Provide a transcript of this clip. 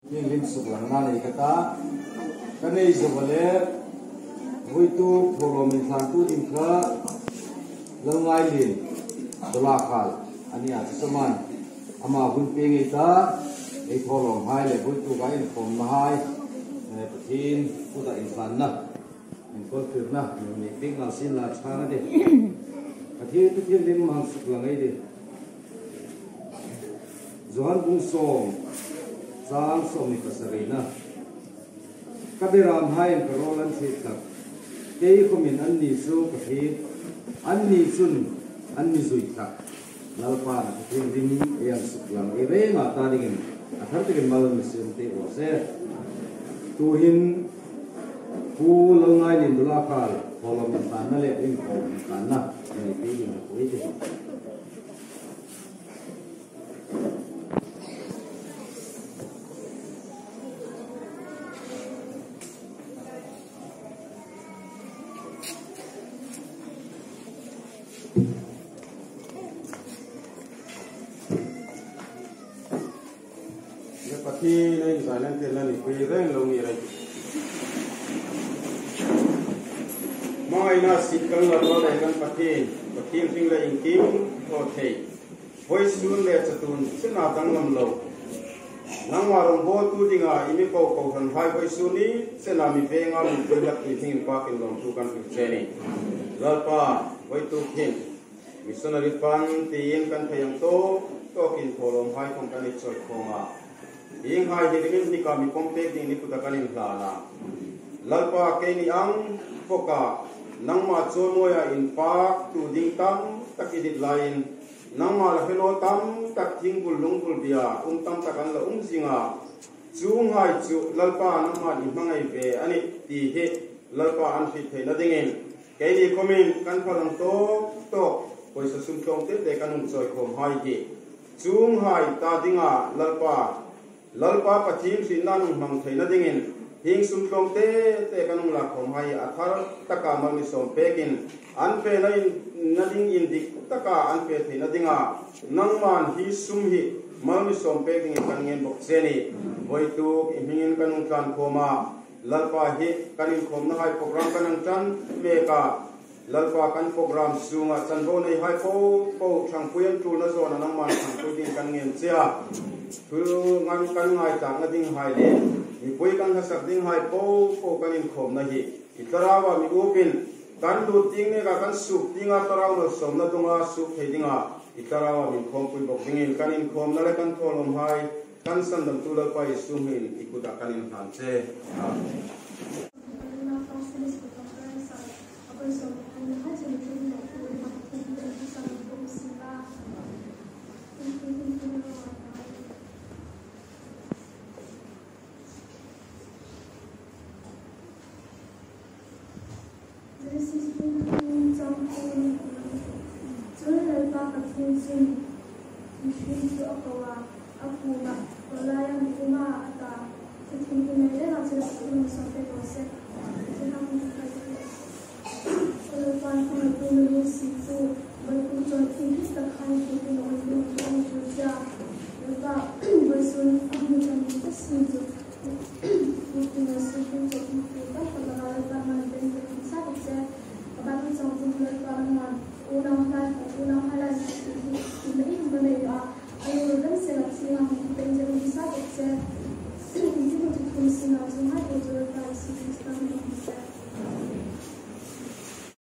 Yin lim suk lang na nei kata kanei zobale voitu thoro min than tu din kha langai lin dola khal ani a saman ama hun pe ngai ta ei thoro hai le voitu ga in khom na hai pathin puda insan na in kol phir na ni ping na sin la chana de pathin tu thiên lim mang suk lang ai de zohan bung song Sang somi pasarina. Kabiram hai karolan sitak. Kei kumin anni su kahit anni sun anni zuitak. Lalpa na kating ring yang suklang. Ere mata dingin. Athar tingin malam mesin te ose. Tuhin pu longai nin dulakal. Kolom tanah le ring kolom tanah. Ini pilih aku itu. Pati na isalan tela ni kuiren longi rai. Mai na sikang la ro dai kan pati ping la ingkim ho thei. Voice sun le chatun sina tang lam lo. Nang warong bo tu dinga imi ko than hai voice sun ni sena mi pe nga mi pe lak ti thing pa kin long tu kan pi cheni. Lalpa voi tu kin missionary pan tin kan thayang to kin tholom hai thong kan choi khonga. Ing hai hiringin ni kami kompek ni puta kanin lana. Lalpa keni ang foka nang ma chomoya in park tu ding tam takidit lain nang ma la helo tam tak thing bul lung bul bia tam takan la singa chung hai chu lalpa nang ma ni mangai ve ani ti he lalpa an fi the na dingin keni komin kan pharang to poisa sum tong te kanung choi khom hai ki chung hai ta dinga lalpa pathim sinan mang theina dingin hing sum tlong te kanung la khom hai athar taka mami som pekin an pe nai nading in dik taka an pe theina dinga nangman hi sum hi mami som pekin kan ngen bok cheni voitu hingin kanung tlan khoma lalpa hi kanin khom na hai program kanang chan meka lalpa kan program sunga chanbo nei hai po thang puyan tu na zona nangman thang pu din kan ngen chia tu ngan kan ngai tang na ding hai le mi poi kan ha sak ding hai po kan in khom na hi itarawa mi upin kan du ting ne ka kan su tinga taraw no som na tunga su thedinga itarawa mi khom pui bok dingin kan in khom na le kan tholom hai kan san dam tu la pai sumin ikuda kan in han che